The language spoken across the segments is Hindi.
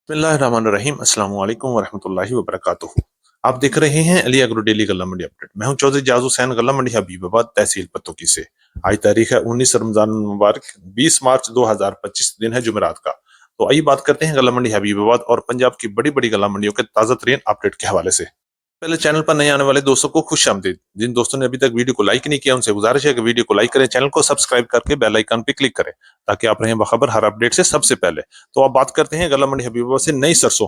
बिस्मिल्लाहिर्रहमानिर्रहीम अस्सलाम वालेकुम वरहमतुल्लाहि वबरकातुहू। आप देख रहे हैं अली एग्रो डेली गल्ला मंडी अपडेट। मैं हूं चौधरी जाजू हुसैन, गल्ला मंडी हबीबाबाद, तहसील पत्तोकी से। आज तारीख है 19 रमजान मुबारक, 20 मार्च 2025, दिन है जुमेरात का। तो आइए बात करते हैं गल्ला मंडी हबीबाबाद और पंजाब की बड़ी बड़ी गल्ला मंडियों के ताजा तरीन अपडेट के हवाले से। पहले चैनल पर नए आने वाले दोस्तों को खुश आमदीद। जिन दोस्तों ने अभी तक वीडियो को लाइक नहीं किया उनसे गुजारिश है कि वीडियो को लाइक करें, चैनल को सब्सक्राइब करके बेल आइकन पे क्लिक करें ताकि आप रहें बखबर हर अपडेट से सबसे पहले। तो अब बात करते हैं गल्ला मंडी हबीबाबाद से नई सरसों।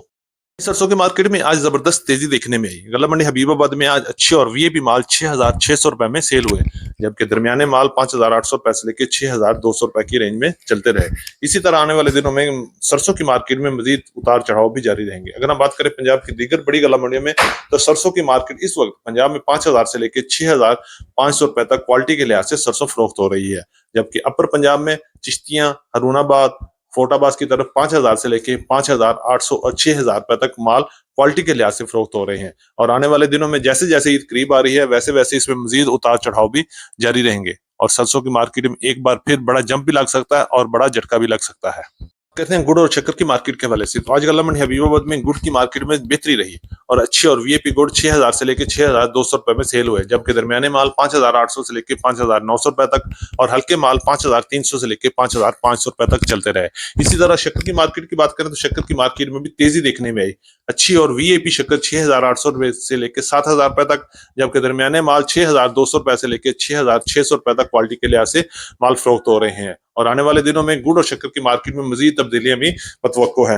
सरसों की मार्केट में आज जबरदस्त तेजी देखने में आई। गल्ला मंडी हबीबाबाद में आज अच्छे और वीआईपी माल 6,600 रुपए में सेल हुए, जबकि दरमियाने माल 5,800 रुपए से लेकर 6,200 रुपए की रेंज में चलते रहे। इसी तरह आने वाले दिनों में सरसों की मार्केट में मजीद उतार चढ़ाव भी जारी रहेंगे। अगर हम बात करें पंजाब की दीगर बड़ी गल्ला मंडियों में, तो सरसों की मार्केट इस वक्त पंजाब में 5,000 से लेकर 6,500 रुपए तक क्वालिटी के लिहाज से सरसों फरोख्त हो रही है, जबकि अपर पंजाब में चिश्तियां, हरूनाबाद, फोटाबाज की तरफ 5,000 से लेके 5,800 और 6,000 रुपए तक माल क्वालिटी के लिहाज से फरोख्त हो रहे हैं। और आने वाले दिनों में जैसे जैसे ईद करीब आ रही है, वैसे वैसे इसमें मजीद उतार चढ़ाव भी जारी रहेंगे और सरसों की मार्केट में एक बार फिर बड़ा जंप भी लग सकता है और बड़ा झटका भी लग सकता है। कहते हैं गुड़ और शक्कर की मार्केट के हवाले से, तो आज गल्ला मंडी हबीबाबाद में गुड़ की मार्केट में बेहतरी रही और अच्छी और वीआईपी गुड़ 6,000 से लेकर 6,200 रुपए में सेल हुए, जबकि दरमियाने माल 5,800 से लेकर 5,900 रुपए तक और हल्के माल 5,300 से लेकर 5,500 रुपए तक चलते रहे। इसी तरह शक्कर की मार्केट की बात करें तो शक्कर की मार्केट में भी तेजी देखने में आई। अच्छी और वीआईपी शक्कर 6,800 रुपए से लेकर 7,000 रुपए तक, जबकि दरमियाने माल 6,200 रुपए से लेकर 6,600 रुपए तक क्वालिटी के लिहाज से माल फरोख्त हो रहे हैं। और आने वाले दिनों में गुड़ और शक्कर की मार्केट में मजीद तब्दीलियां भी मतवक्को है।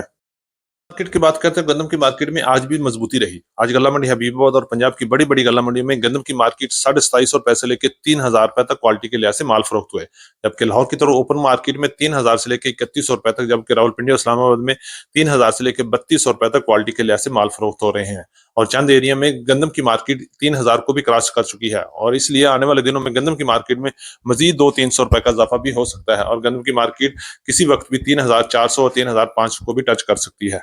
मार्केट की बात करते हैं, गंदम की मार्केट में आज भी मजबूती रही। आज गल्ला मंडी हबीबाबाद और पंजाब की बड़ी बड़ी गल्ला मंडियों में गंदम की मार्केट 2,250 रुपए से लेकर 3,000 रुपए तक क्वालिटी के लिहाज से माल फरोख्त हुए, जबकि लाहौर की तरफ ओपन मार्केट में 3,000 से लेकर 3,100 रुपए तक, जबकि रावलपिंडी और इस्लामाबाद में 3,000 से लेकर 3,200 रुपए तक क्वालिटी के लिहाज से माल फरोख्त हो रहे हैं। और चंद एरिया में गंदम की मार्केट 3,000 को भी क्रॉस कर चुकी है और इसलिए आने वाले दिनों में गंदम की मार्केट में मजीद 200-300 रुपए का इजाफा भी हो सकता है और गंदम की मार्केट किसी वक्त भी 3,400 और 3,500 को भी टच कर सकती है।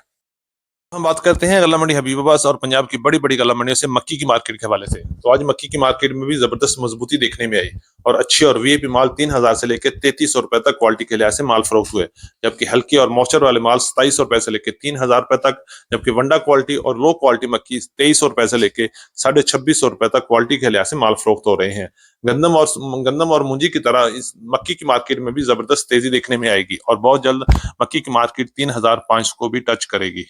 हम बात करते हैं गल्ला मंडी हबीबाबाद और पंजाब की बड़ी बड़ी गल्ला मंडियों से मक्की की मार्केट के हवाले से, तो आज मक्की की मार्केट में भी जबरदस्त मजबूती देखने में आई और अच्छी और वीआईपी माल 3,000 से लेकर 3,300 रुपए तक क्वालिटी के लिहाज से माल फरोख्त हुए, जबकि हल्की और मॉइस्चर वाले माल 2,700 रुपए से लेकर 3,000 रुपए तक, जबकि वंडा क्वालिटी और लो क्वालिटी मक्की 2,300 रुपए से लेकर 2,550 रुपए तक क्वालिटी के लिहाज से माल फरोख्त हो रहे हैं। गंदम और मूंजी की तरह इस मक्की की मार्केट में भी जबरदस्त तेजी देखने में आएगी और बहुत जल्द मक्की की मार्केट 3,500 को भी टच करेगी।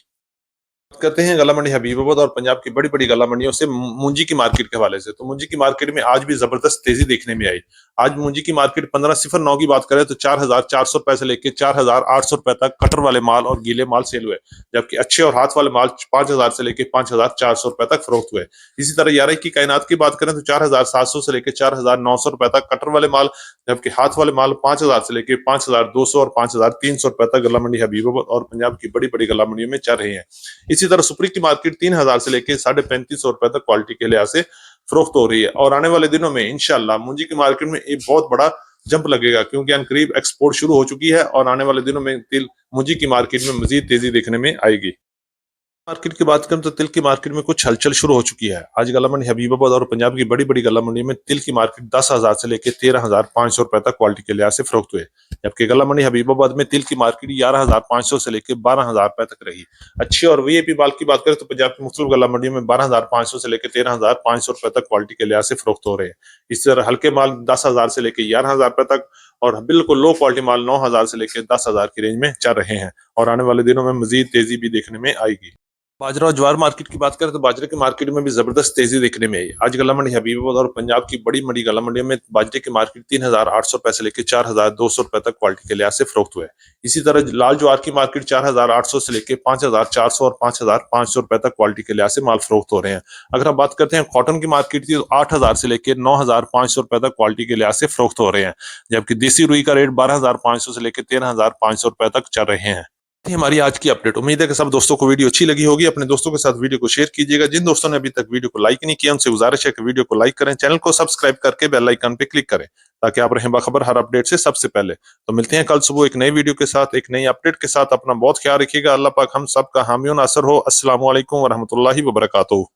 करते हैं गल्ला मंडी हबीबाबाद और पंजाब की बड़ी बड़ी गल्ला मंडियों से मूंजी की मार्केट के हवाले से, तो मूंजी की मार्केट में आज भी जबरदस्त तेजी देखने में आई। आज मूंजी की मार्केट 1509 की बात करें तो 4,400 रुपए से लेकर 4,800 रुपए तक कटर वाले माल और गीले माल सेल हुए, जबकि अच्छे और हाथ वाले माल 5,000 से लेकर 5,400 रुपए तक फरोख्त हुए। इसी तरह यारई की कायनात की बात करें तो 4,700 से लेकर 4,900 रुपए तक कटर वाले माल, जबकि हाथ वाले माल 5,000 से लेकर 5,200 और 5,300 रुपए तक गल्ला मंडी हबीबाबाद और पंजाब की बड़ी बड़ी गल्ला मंडियों में चल रही है। इसी तरह सुपरी की मार्केट 3,000 से लेकर 3,550 रुपए तक क्वालिटी के लिहाज से फरोख्त हो रही है और आने वाले दिनों में इंशाल्लाह मूंजी की मार्केट में एक बहुत बड़ा जंप लगेगा, क्योंकि अनकरीब एक्सपोर्ट शुरू हो चुकी है और आने वाले दिनों में तिल मूंजी की मार्केट में मजीद तेजी देखने में आएगी। मार्केट की बात करें तो तिल की मार्केट में कुछ हलचल शुरू हो चुकी है। आज गल्ला मंडी हबीबाबाद और पंजाब की बड़ी बड़ी गल्ला मंडी में तिल की मार्केट 10,000 से लेकर 13,500 रुपए तक क्वालिटी के लिहाज से फरोख्त हुए, जबकि गल्ला मंडी हबीबाबाद में तिल की मार्केट 11,500 से लेकर 12,000 रुपए तक रही। अच्छी और वीआईपी माल की बात करें तो पंजाब की मुख्तलिफ गल्ला मंडियों में 12,500 से लेकर 13,500 रुपए तक क्वालिटी के लिहाज से फरोख्त हो रहे हैं। इसी तरह हल्के माल 10,000 से लेकर 11,000 रुपए तक और बिल्कुल लो क्वालिटी माल 9,000 से लेकर 10,000 की रेंज में चल रहे हैं और आने वाले दिनों में मजीद तेजी भी देखने में आएगी। बाजरा और ज्वार मार्केट की बात करें तो बाजरे की मार्केट में भी जबरदस्त तेजी देखने में आई। आज गल्ला मंडी हबीबाबाद और पंजाब की बड़ी मंडी गल्ला मंडियों में बाजरे की मार्केट 3,800 रुपए से लेकर 4,200 रुपए तक क्वालिटी के लिहाज से फरोख्त हुए। इसी तरह लाल ज्वार की मार्केट 4,800 से लेकर 5,400 और 5,500 रुपए तक क्वालिटी के लिहाज से माल फरोख्त हो रहे हैं। अगर हम बात करते हैं कॉटन की मार्केट की, तो 8,000 से लेकर 9,500 रुपए तक क्वालिटी के लिहाज से फरोख्त हो रहे हैं, जबकि देसी रुई का रेट 12,500 से लेकर 13,500 रुपए तक चल रहे हैं। थी हमारी आज की अपडेट। उम्मीद है कि सब दोस्तों को वीडियो अच्छी लगी होगी। अपने दोस्तों के साथ वीडियो को शेयर कीजिएगा। जिन दोस्तों ने अभी तक वीडियो को लाइक नहीं किया उनसे गुजारिश है कि वीडियो को लाइक करें, चैनल को सब्सक्राइब करके बेल आइकन पे क्लिक करें ताकि आप रहें बाखबर हर अपडेट से सबसे पहले। तो मिलते हैं कल सुबह एक नई वीडियो के साथ, एक नई अपडेट के साथ। अपना बहुत ख्याल रखिएगा। अल्लाह पाक हम सब का हामी और नासर हो। अस्सलाम वालेकुम व रहमतुल्लाहि व बरकातुहू।